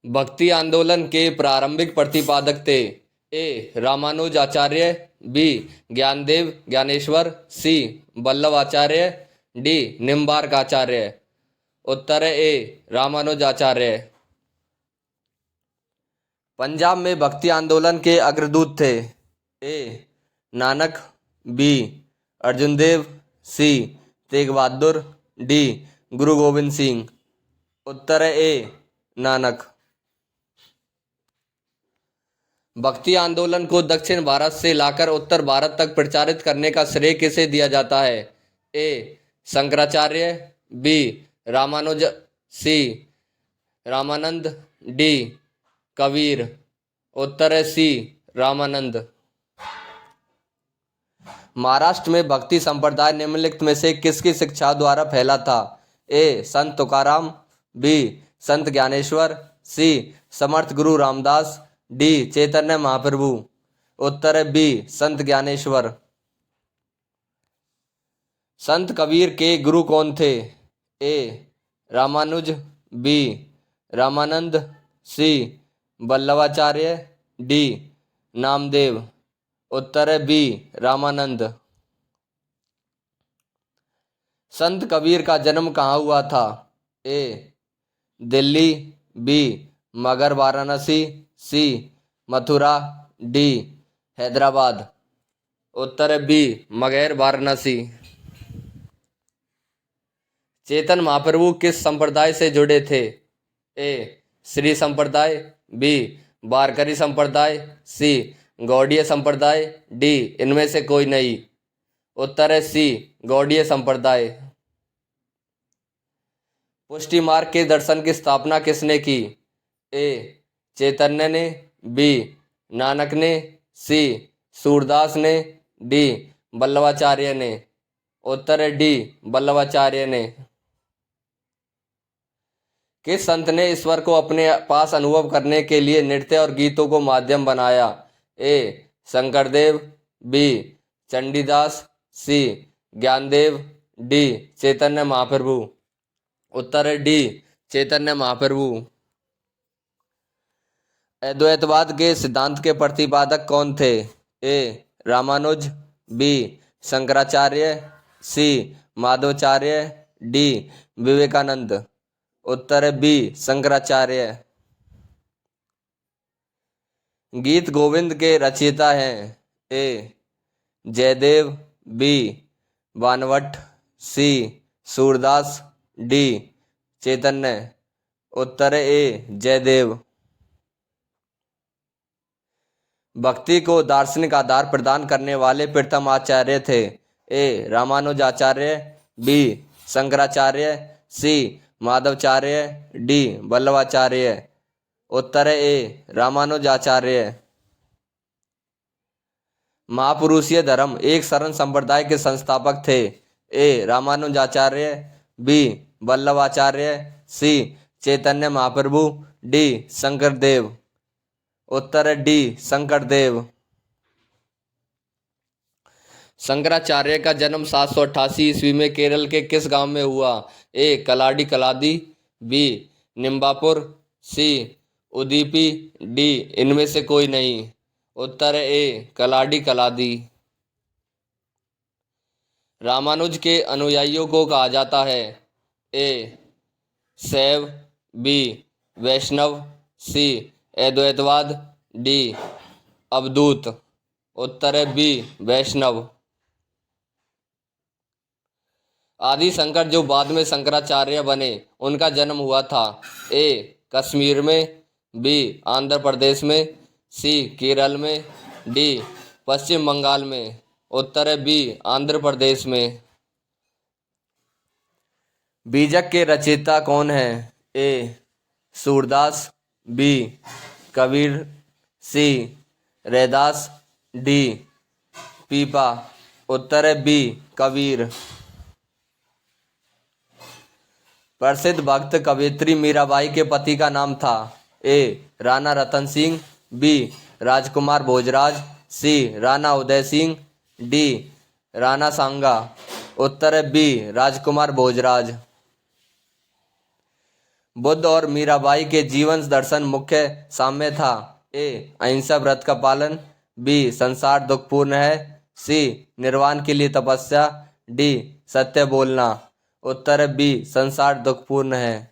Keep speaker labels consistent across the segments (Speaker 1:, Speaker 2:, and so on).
Speaker 1: भक्ति आंदोलन के प्रारंभिक प्रतिपादक थे। ए रामानुज आचार्य, बी ज्ञानदेव ज्ञानेश्वर, सी वल्लभ आचार्य, डी निम्बार्क आचार्य। उत्तर है ए रामानुज आचार्य। पंजाब में भक्ति आंदोलन के अग्रदूत थे। ए नानक, बी अर्जुन देव, सी तेग बहादुर, डी गुरु गोविंद सिंह। उत्तर है ए नानक। भक्ति आंदोलन को दक्षिण भारत से लाकर उत्तर भारत तक प्रचारित करने का श्रेय किसे दिया जाता है? ए शंकराचार्य, बी रामानुज, सी रामानंद, डी कबीर। उत्तर है सी रामानंद। महाराष्ट्र में भक्ति संप्रदाय निम्नलिखित में से किसकी शिक्षा द्वारा फैला था? ए संत तुकाराम, बी संत ज्ञानेश्वर, सी समर्थ गुरु रामदास, डी चैतन्य महाप्रभु। उत्तर है बी संत ज्ञानेश्वर। संत कबीर के गुरु कौन थे? ए रामानुज, बी रामानंद, सी वल्लभाचार्य, डी नामदेव। उत्तर है बी रामानंद। संत कबीर का जन्म कहाँ हुआ था? ए दिल्ली, बी मगर वाराणसी, सी मथुरा, डी हैदराबाद। उत्तर है बी मगहर वाराणसी। चेतन महाप्रभु किस संप्रदाय से जुड़े थे? ए श्री संप्रदाय, बी वारकरी संप्रदाय, सी गौड़ीय संप्रदाय, डी इनमें से कोई नहीं। उत्तर है सी गौड़ीय संप्रदाय। पुष्टि मार्ग के दर्शन की स्थापना किसने की? ए चैतन्य ने, बी नानक ने, सी सूरदास ने, डी वल्लभाचार्य ने। उत्तर है डी वल्लभाचार्य ने। किस संत ने ईश्वर को अपने पास अनुभव करने के लिए नृत्य और गीतों को माध्यम बनाया? ए शंकरदेव, बी चंडीदास, सी ज्ञानदेव, डी चैतन्य महाप्रभु। उत्तर है डी चैतन्य महाप्रभु। अद्वैतवाद के सिद्धांत के प्रतिपादक कौन थे? ए रामानुज, बी शंकराचार्य, सी माधवाचार्य, डी विवेकानंद। उत्तर है बी शंकराचार्य। गीत गोविंद के रचयिता हैं? ए जयदेव, बी बानवट, सी सूरदास, डी चैतन्य। उत्तर है ए जयदेव। भक्ति को दार्शनिक आधार प्रदान करने वाले प्रथम आचार्य थे? ए रामानुज आचार्य, बी शंकराचार्य, सी माधवाचार्य, डी वल्लभाचार्य। उत्तर है ए रामानुज आचार्य। महापुरुषीय धर्म एक शरण संप्रदाय के संस्थापक थे? ए रामानुज आचार्य, बी वल्लभाचार्य, सी चैतन्य महाप्रभु, डी शंकरदेव। उत्तर है डी शंकरदेव। शंकराचार्य का जन्म 788 ईस्वी में केरल के किस गांव में हुआ? ए कलाडी कलादी, बी निम्बापुर, सी उदीपी, डी इनमें से कोई नहीं। उत्तर है ए कलाडी कलादी। रामानुज के अनुयायियों को कहा जाता है? ए शैव, बी वैष्णव, सी अद्वैतवाद, डी अवधूत। उत्तर है बी वैष्णव। आदि शंकर जो बाद में शंकराचार्य बने उनका जन्म हुआ था? ए कश्मीर में, बी आंध्र प्रदेश में, सी केरल में, डी पश्चिम बंगाल में। उत्तर है बी आंध्र प्रदेश में। बीजक के रचयिता कौन है? ए सूरदास, बी कबीर, सी रैदास, डी पीपा। उत्तर है बी कबीर। प्रसिद्ध भक्त कवयित्री मीराबाई के पति का नाम था? ए राणा रतन सिंह, बी राजकुमार भोजराज, सी राणा उदय सिंह, डी राणा सांगा। उत्तर है बी राजकुमार भोजराज। बुद्ध और मीराबाई के जीवन दर्शन मुख्य साम्य था। ए अहिंसा व्रत का पालन, बी संसार दुखपूर्ण है, सी निर्वाण के लिए तपस्या, डी सत्य बोलना। उत्तर है बी संसार दुखपूर्ण है।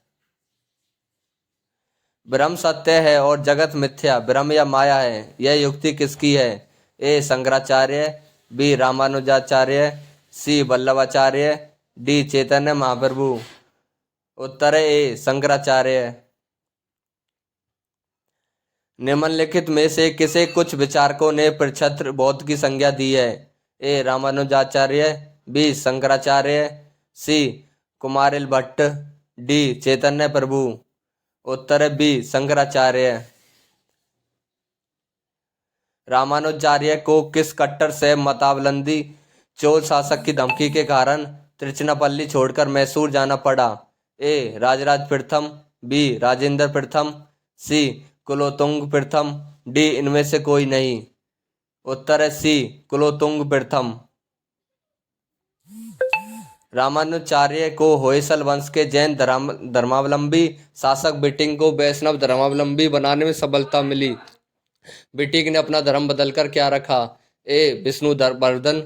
Speaker 1: ब्रह्म सत्य है और जगत मिथ्या, ब्रह्म या माया है, यह युक्ति किसकी है? ए शंकराचार्य, बी रामानुजाचार्य, सी वल्लभाचार्य, डी चैतन्य महाप्रभु। उत्तर है ए शंकराचार्य। निम्नलिखित में से किसे कुछ विचारकों ने प्रक्षत्र बौद्ध की संज्ञा दी है? ए रामानुजाचार्य, बी शंकराचार्य, सी कुमारिल भट्ट, डी चैतन्य प्रभु। उत्तर है बी शंकराचार्य। रामानुजाचार्य को किस कट्टर शैव मतावलंबी चोल शासक की धमकी के कारण त्रिचनापल्ली छोड़कर मैसूर जाना पड़ा? ए राजराज प्रथम, बी राजेंद्र प्रथम, सी कुलोतुंग प्रथम, डी इनमें से कोई नहीं। उत्तर है सी कुलोतुंग प्रथम। रामानुजाचार्य को होयसल वंश के जैन धर्मावलंबी शासक बिटिंग को वैष्णव धर्मावलंबी बनाने में सफलता मिली। बिटिंग ने अपना धर्म बदलकर क्या रखा? ए विष्णुवर्धन,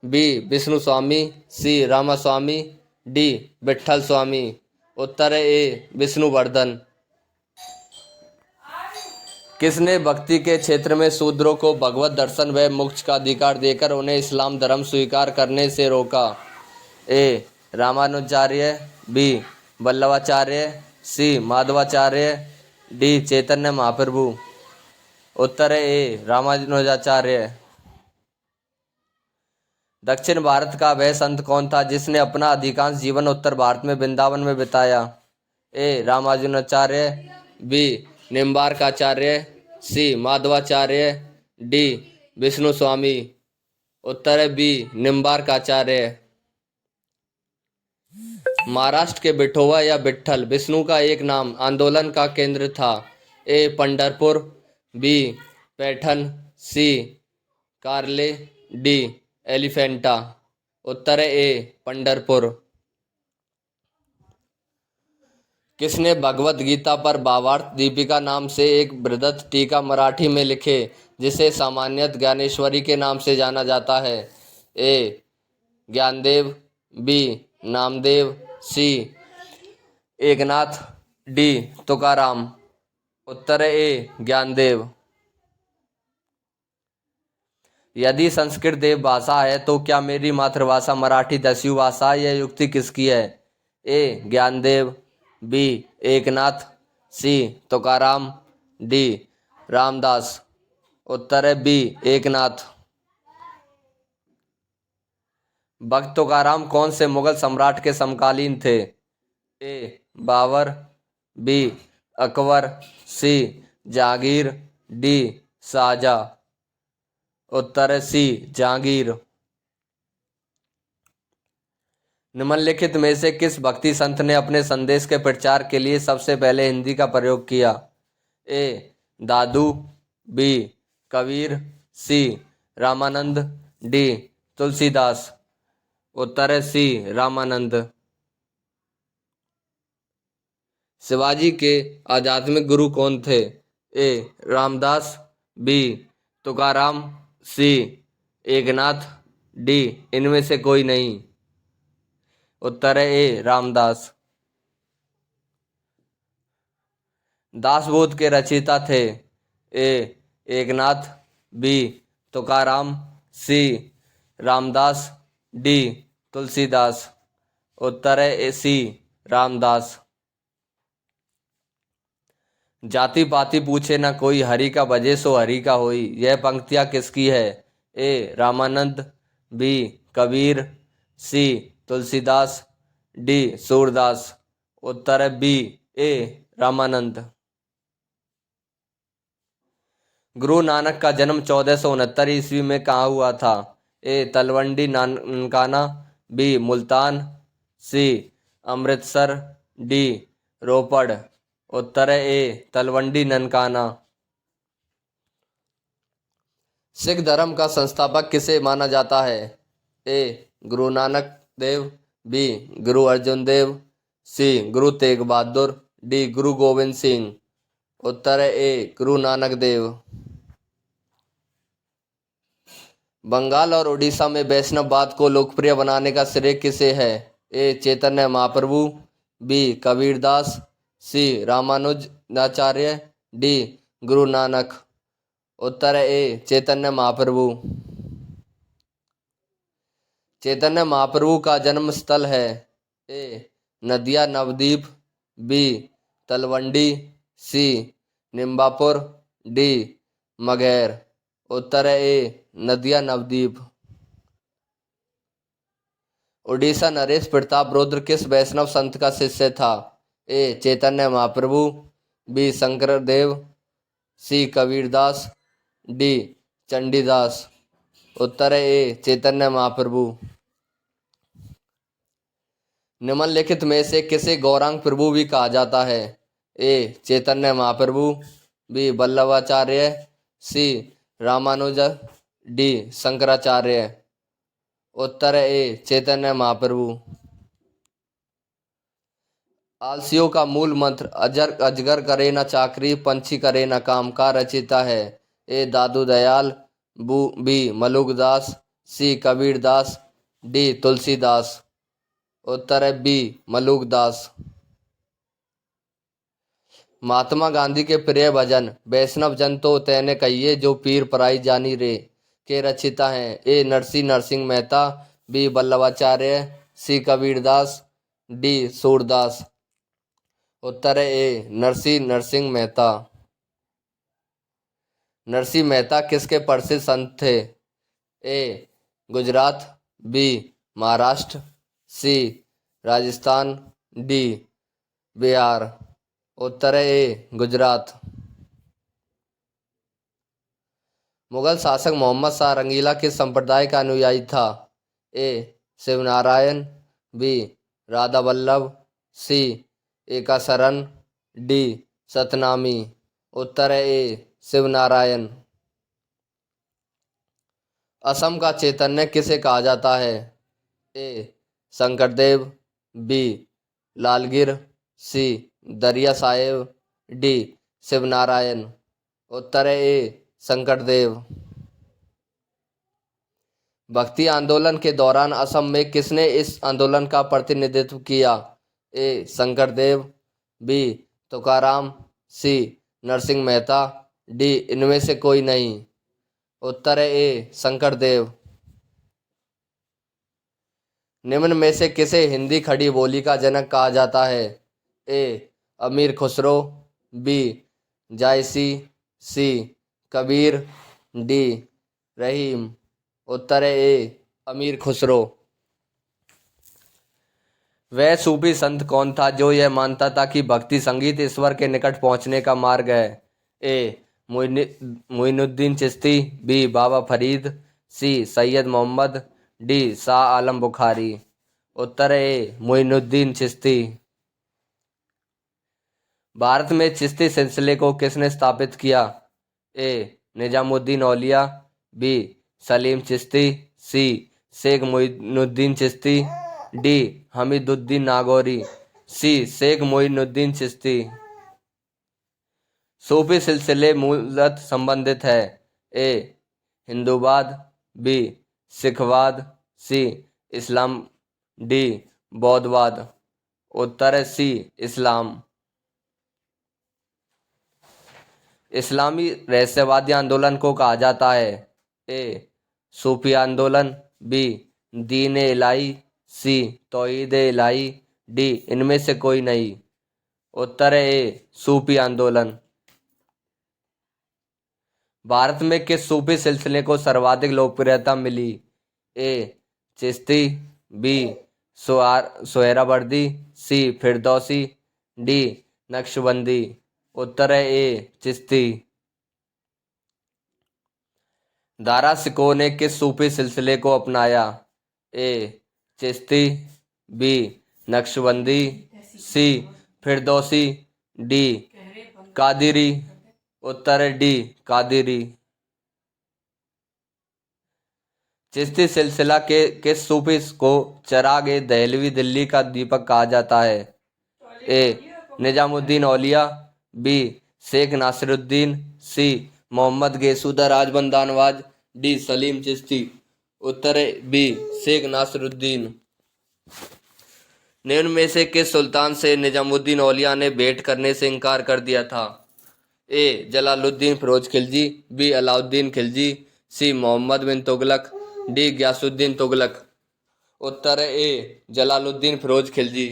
Speaker 1: बी विष्णु स्वामी, सी रामास्वामी, डी विट्ठल स्वामी। उत्तर है ए विष्णुवर्धन। किसने भक्ति के क्षेत्र में शूद्रों को भगवत दर्शन व मोक्ष का अधिकार देकर उन्हें इस्लाम धर्म स्वीकार करने से रोका? ए रामानुजाचार्य, बी वल्लभाचार्य, सी माधवाचार्य, डी चैतन्य महाप्रभु। उत्तर है ए रामानुजाचार्य। दक्षिण भारत का वह संत कौन था जिसने अपना अधिकांश जीवन उत्तर भारत में वृंदावन में बिताया? ए रामानुजाचार्य, बी निम्बार्काचार्य, सी माधवाचार्य, डी विष्णु स्वामी। उत्तर है बी निम्बार्काचार्य। महाराष्ट्र के बिठोवा या विट्ठल विष्णु का एक नाम आंदोलन का केंद्र था। ए पंढरपुर, बी पैठन, सी कार्ले, डी एलिफेंटा। उत्तर है ए पंढरपुर। किसने भगवत गीता पर भावार्थ दीपिका नाम से एक बृहद टीका मराठी में लिखे जिसे सामान्यतः ज्ञानेश्वरी के नाम से जाना जाता है? ए ज्ञानदेव, बी नामदेव, सी एकनाथ, डी तुकाराम। उत्तर है ए ज्ञानदेव। यदि संस्कृत देव भाषा है तो क्या मेरी मातृभाषा मराठी दस्यु भाषा है? यह युक्ति किसकी है? ए ज्ञानदेव, बी एकनाथ, सी तुकाराम, डी रामदास। उत्तर है बी एकनाथ। भक्त तुकाराम कौन से मुगल सम्राट के समकालीन थे? ए बाबर, बी अकबर, सी जहांगीर, डी शाहजहां। उत्तर है सी जहांगीर। निम्नलिखित में से किस भक्ति संत ने अपने संदेश के प्रचार के लिए सबसे पहले हिंदी का प्रयोग किया? ए दादू, बी कबीर, सी रामानंद, डी तुलसीदास। उत्तर है सी रामानंद। शिवाजी के आध्यात्मिक गुरु कौन थे? ए रामदास, बी तुकाराम, सी एकनाथ, डी इनमें से कोई नहीं। उत्तर है ए रामदास। दासबोध के रचयिता थे? ए एकनाथ, बी तुकाराम, सी रामदास, डी तुलसीदास। उत्तर है ए सी रामदास। जाति पाति पूछे न कोई, हरि का भजे सो हरि का होई, यह पंक्तियाँ किसकी है? ए रामानंद, बी कबीर, सी तुलसीदास, डी सूरदास। उत्तर है बी ए रामानंद। गुरु नानक का जन्म 1469 ईस्वी में कहाँ हुआ था? ए तलवंडी ननकाना, बी मुल्तान, सी अमृतसर, डी रोपड़। उत्तर है ए तलवंडी ननकाना। सिख धर्म का संस्थापक किसे माना जाता है? ए गुरु नानक देव, बी गुरु अर्जुन देव, सी गुरु तेग बहादुर, डी गुरु गोविंद सिंह। उत्तर है ए गुरु नानक देव। बंगाल और उड़ीसा में वैष्णववाद को लोकप्रिय बनाने का श्रेय किसे है? ए चैतन्य महाप्रभु, बी कबीरदास, सी रामानुजाचार्य, डी गुरु नानक। उत्तर है ए चैतन्य महाप्रभु। चैतन्य महाप्रभु का जन्म स्थल है? ए नदिया नवद्वीप, बी तलवंडी, सी निम्बापुर, डी मगहर। उत्तर है ए नदिया नवद्वीप। उड़ीसा नरेश प्रताप रुद्र किस वैष्णव संत का शिष्य था? ए चैतन्य महाप्रभु, बी शंकर देव, सी कबीरदास, डी चंडीदास। उत्तर है ए चैतन्य महाप्रभु। निम्नलिखित में से किसे गौरांग प्रभु भी कहा जाता है? ए चैतन्य महाप्रभु, बी वल्लभाचार्य, सी रामानुज, डी शंकराचार्य। उत्तर है ए चैतन्य महाप्रभु। आलसियों का मूल मंत्र अजगर करे न चाकरी, पंछी करे न काम का रचिता है? ए दादू दयाल, बी मलुकदास, सी कबीरदास, डी तुलसीदास। उत्तर है बी मलुकदास। महात्मा गांधी के प्रिय भजन वैष्णव जन तो तैने कहिए जो पीर पराई जानी रे के रचिता हैं? ए नरसिंह मेहता, बी वल्लभाचार्य, सी कबीरदास, डी सूरदास। उत्तर है ए नरसिंह मेहता। नरसिंह मेहता किसके प्रसिद्ध संत थे? ए गुजरात, बी महाराष्ट्र, सी राजस्थान, डी बिहार। उत्तर है ए गुजरात। मुगल शासक मोहम्मद शाह रंगीला किस संप्रदाय का अनुयायी था? ए शिवनारायण, बी राधा वल्लभ, सी एकाशरण, डी सतनामी। उत्तर है ए शिवनारायण। असम का चैतन्य किसे कहा जाता है? ए शंकरदेव, बी लालगिर, सी दरिया साहेब, डी शिवनारायण। उत्तर है ए शंकरदेव। भक्ति आंदोलन के दौरान असम में किसने इस आंदोलन का प्रतिनिधित्व किया? ए शंकरदेव, बी तुकाराम, सी नरसिंह मेहता, डी इनमें से कोई नहीं। उत्तर है ए शंकरदेव। निम्न में से किसे हिंदी खड़ी बोली का जनक कहा जाता है? ए अमीर खुसरो, बी जायसी, सी कबीर, डी रहीम। उत्तर है ए अमीर खुसरो। वह सूफी संत कौन था जो यह मानता था कि भक्ति संगीत ईश्वर के निकट पहुंचने का मार्ग है? ए मोइनुद्दीन चिश्ती, बी बाबा फरीद, सी सैयद मोहम्मद, डी शाह आलम बुखारी। उत्तर है ए मोइनुद्दीन चिश्ती। भारत में चिश्ती सिलसिले को किसने स्थापित किया? ए निजामुद्दीन औलिया, बी सलीम चिश्ती, सी शेख मोइनुद्दीन चिश्ती, डी हमीदुद्दीन नागौरी, सी शेख मोइनुद्दीन चिश्ती। सूफी सिलसिले मूलतः संबंधित है? ए हिंदूवाद, बी सिखवाद, सी इस्लाम, डी बौद्धवाद। उत्तर है सी इस्लाम। इस्लामी रहस्यवादी आंदोलन को कहा जाता है? ए सूफी आंदोलन, बी दीन ए इलाही, सी तौहीद ए इलाही, डी इनमें से कोई नहीं। उत्तर है ए सूफी आंदोलन। भारत में किस सूफी सिलसिले को सर्वाधिक लोकप्रियता मिली? ए चिश्ती, बी सोहरावर्दी, सी फिरदौसी, डी नक्शबंदी। उत्तर है ए चिश्ती। दारा सिकोह ने किस सूफी सिलसिले को अपनाया? ए चिश्ती, बी नक्शबंदी, सी फिरदौसी, डी कादिरी। उत्तर है डी कादिरी। चिश्ती सिलसिला के किस सूफी को चिराग ए दहलवी दिल्ली का दीपक कहा जाता है? ए निजामुद्दीन औलिया, बी शेख नासिरुद्दीन, सी मोहम्मद गेसूदा राजबंदानवाज, डी सलीम चिश्ती। उत्तर है बी शेख नासिरुद्दीन। निम्न में से किस सुल्तान से निजामुद्दीन औलिया ने भेंट करने से इनकार कर दिया था? ए जलालुद्दीन फिरोज खिलजी, बी अलाउद्दीन खिलजी, सी मोहम्मद बिन तुगलक, डी गयासुद्दीन तुगलक। उत्तर है ए जलालुद्दीन फिरोज खिलजी।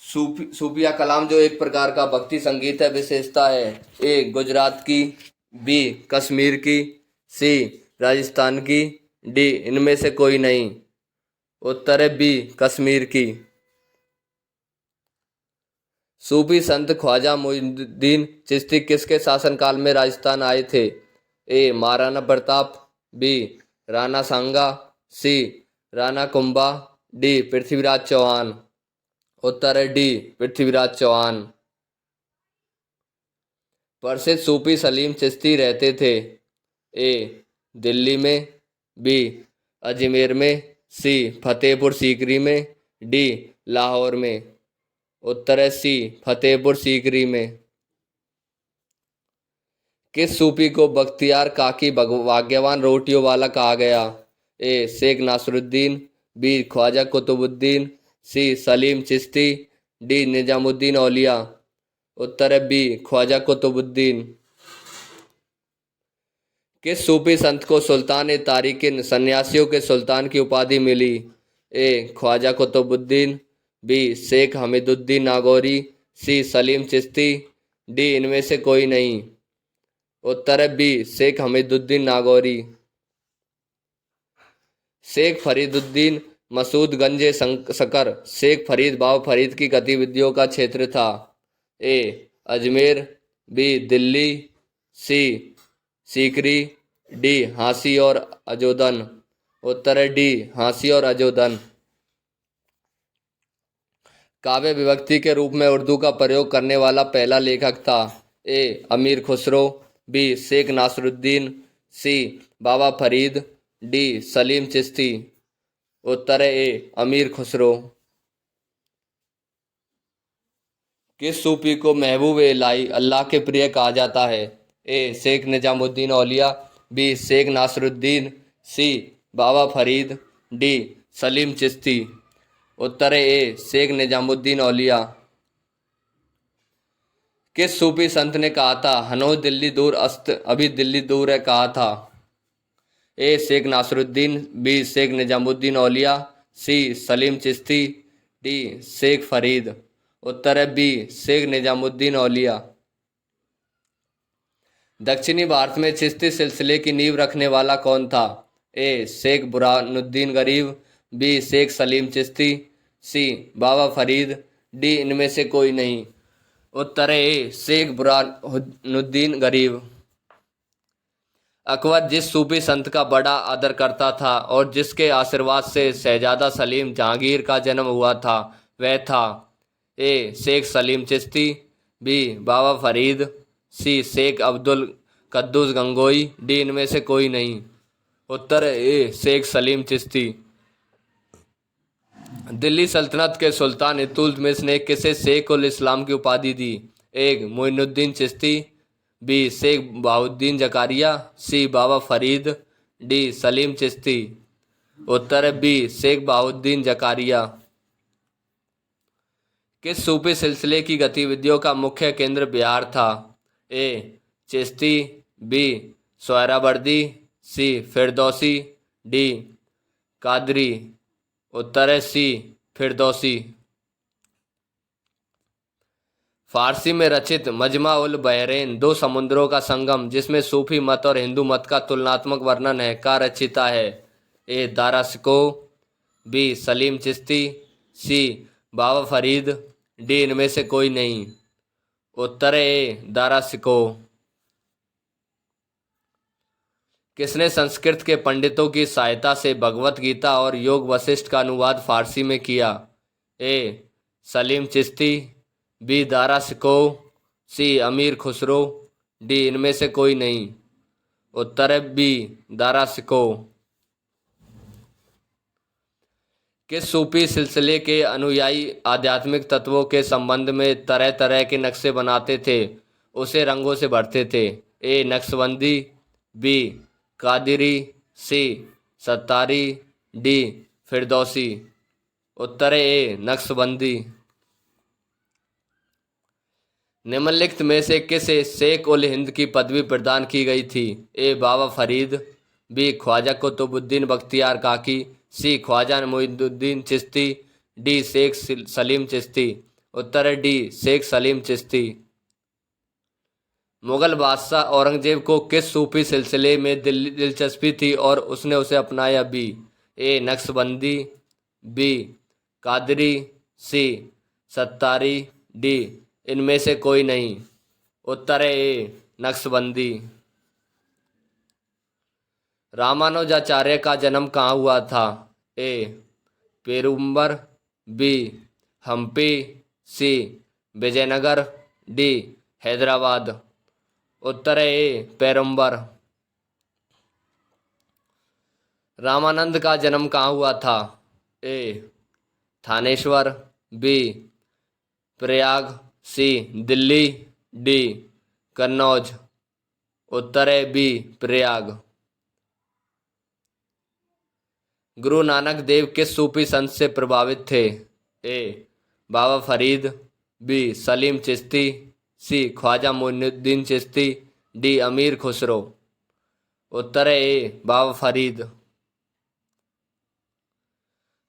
Speaker 1: सूफिया कलाम जो एक प्रकार का भक्ति संगीत है, विशेषता है ए गुजरात की, बी कश्मीर की, सी राजस्थान की, डी इनमें से कोई नहीं। उत्तर है बी कश्मीर की। सूफी संत ख्वाजा मोइनुद्दीन चिश्ती किसके शासनकाल में राजस्थान आए थे? ए महाराणा प्रताप, बी राणा सांगा, सी राणा कुंभा, डी पृथ्वीराज चौहान। उत्तर है डी पृथ्वीराज चौहान। प्रसिद्ध सूफी सलीम चिश्ती रहते थे? ए दिल्ली में, बी अजमेर में, सी फतेहपुर सीकरी में, डी लाहौर में। उत्तर है सी फतेहपुर सीकरी में। किस सूफी को बख्तियार काकी भाग्यवान रोटियों वाला कहा गया? ए शेख नासरुद्दीन, बी ख्वाजा कुतुबुद्दीन, सी सलीम चिश्ती, डी निजामुद्दीन औलिया। उत्तर है बी ख्वाजा कुतुबुद्दीन। किस सूफी संत को सुल्तान ए तारिकिन सन्यासियों के सुल्तान की उपाधि मिली? ए ख्वाजा कुतुबुद्दीन, बी शेख हमीदुद्दीन नागौरी, सी सलीम चिश्ती, डी इनमें से कोई नहीं। उत्तर है बी शेख हमीदुद्दीन नागौरी। शेख फरीदुद्दीन मसूद गंजे सकर शेख फरीद बाव फरीद की गतिविधियों का क्षेत्र था? ए अजमेर, बी दिल्ली, सी सीकरी, डी हांसी और अजोदन। उत्तर है डी हांसी और अजोदन। काव्य विभक्ति के रूप में उर्दू का प्रयोग करने वाला पहला लेखक था? ए अमीर खुसरो, बी शेख नासरुद्दीन, सी बाबा फरीद, डी सलीम चिश्ती। उत्तर है ए अमीर खुसरो। किस सूफी को महबूब इलाही अल्लाह के प्रिय कहा जाता है? ए शेख निजामुद्दीन औलिया, बी शेख नासरुद्दीन, सी बाबा फरीद, डी सलीम चिश्ती। उत्तर है ए शेख निजामुद्दीन औलिया। किस सूफी संत ने कहा था हनोज दिल्ली दूर अस्त अभी दिल्ली दूर है कहा था? ए शेख नासरुद्दीन, बी शेख निजामुद्दीन औलिया, सी सलीम चिश्ती, डी शेख फरीद। उत्तर है बी शेख निजामुद्दीन औलिया। दक्षिणी भारत में चिश्ती सिलसिले की नींव रखने वाला कौन था? ए शेख बुरहानुद्दीन गरीब, बी शेख सलीम चिश्ती, सी बाबा फरीद, डी इनमें से कोई नहीं। उत्तर है ए शेख बुरहानुद्दीन गरीब। अकबर जिस सूफी संत का बड़ा आदर करता था और जिसके आशीर्वाद से शहजादा सलीम जहांगीर का जन्म हुआ था वह था? ए शेख सलीम चिश्ती, बी बाबा फरीद, सी शेख अब्दुल कद्दूस गंगोई, डी इनमें से कोई नहीं। उत्तर है ए शेख सलीम चिश्ती। दिल्ली सल्तनत के सुल्तान इल्तुतमिश ने किसे शेख उल इस्लाम की उपाधि दी? एक मोइनुद्दीन चिश्ती, बी शेख बहाउद्दीन जकारिया, सी बाबा फरीद, डी सलीम चिश्ती। उत्तर है बी शेख बहाउद्दीन जकारिया। किस सूफी सिलसिले की गतिविधियों का मुख्य केंद्र बिहार था? ए चिश्ती, बी सोहरावर्दी, सी फिरदौसी, डी कादरी। उत्तर है सी फिरदौसी। फारसी में रचित मजमा उल बहरैन दो समुद्रों का संगम जिसमें सूफी मत और हिंदू मत का तुलनात्मक वर्णन है का रचिता है? ए दारा शिको, बी सलीम चिश्ती, सी बाबा फरीद, डी इनमें से कोई नहीं। उत्तर है ए दारा शिको। किसने संस्कृत के पंडितों की सहायता से भगवत गीता और योग वशिष्ठ का अनुवाद फारसी में किया? ए सलीम चिश्ती, बी दारा शिको, सी अमीर खुसरो, डी इनमें से कोई नहीं। उत्तर है बी दारा शिको। किस सूफी सिलसिले के अनुयायी आध्यात्मिक तत्वों के संबंध में तरह तरह के नक्शे बनाते थे, उसे रंगों से भरते थे? ए नक्शबंदी, बी कादिरी, सी सत्तारी, डी फिरदौसी। उत्तर है ए नक्शबंदी। निम्नलिखित में से किसे शेख उल हिंद की पदवी प्रदान की गई थी? ए बाबा फरीद, बी ख्वाजा कुतुबुद्दीन बख्तियार काकी, सी ख्वाजा मोइनुद्दीन चिश्ती, डी शेख सलीम चिश्ती। उत्तर है डी शेख सलीम चिश्ती। मुगल बादशाह औरंगजेब को किस सूफी सिलसिले में दिलचस्पी थी और उसने उसे अपनाया? बी ए नक्शबंदी, बी कादरी, सी सत्तारी, डी इनमें से कोई नहीं। उत्तर है ए नक्शबंदी। रामानुजाचार्य का जन्म कहाँ हुआ था? ए पेरुम्बर, बी हम्पी, सी विजयनगर, डी हैदराबाद। उत्तर है ए पेरुम्बर। रामानंद का जन्म कहाँ हुआ था? ए थानेश्वर, बी प्रयाग, सी दिल्ली, डी कन्नौज। उत्तर है बी प्रयाग। गुरु नानक देव किस सूफी संत से प्रभावित थे? ए बाबा फरीद, बी सलीम चिश्ती, सी ख्वाजा मोइनुद्दीन चिश्ती, डी अमीर खुसरो। उत्तर है ए बाबा फरीद।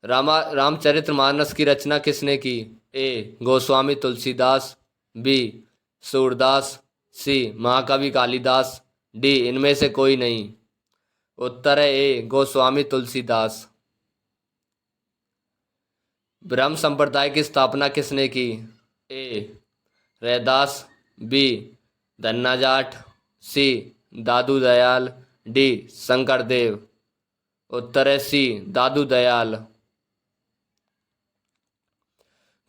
Speaker 1: रामचरितमानस की रचना किसने की? ए गोस्वामी तुलसीदास, बी सूरदास, सी महाकवि कालिदास, डी इनमें से कोई नहीं। उत्तर है ए गोस्वामी तुलसीदास। ब्रह्म संप्रदाय की स्थापना किसने की? ए रैदास, बी धन्ना जाट, सी दादू दयाल, डी शंकरदेव। उत्तर है सी दादू दयाल।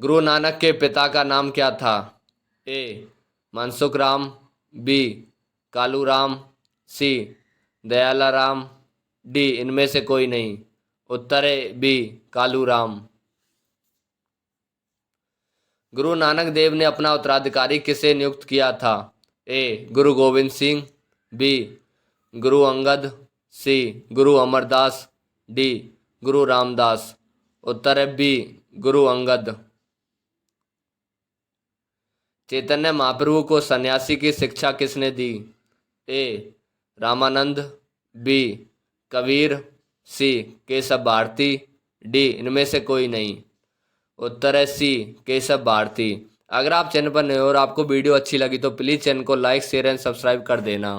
Speaker 1: गुरु नानक के पिता का नाम क्या था? ए मनसुख राम, बी कालूराम, सी दयालाराम, डी इनमें से कोई नहीं। उत्तर है बी कालूराम। गुरु नानक देव ने अपना उत्तराधिकारी किसे नियुक्त किया था? ए गुरु गोविंद सिंह, बी गुरु अंगद, सी गुरु अमरदास, डी गुरु रामदास। उत्तर है बी गुरु अंगद। चैतन्य महाप्रभु को सन्यासी की शिक्षा किसने दी? ए रामानंद, बी कबीर, सी केशव भारती, डी इनमें से कोई नहीं। उत्तर है सी केशव भारती। अगर आप चैनल पर नए हो और आपको वीडियो अच्छी लगी तो प्लीज़ चैनल को लाइक शेयर एंड सब्सक्राइब कर देना।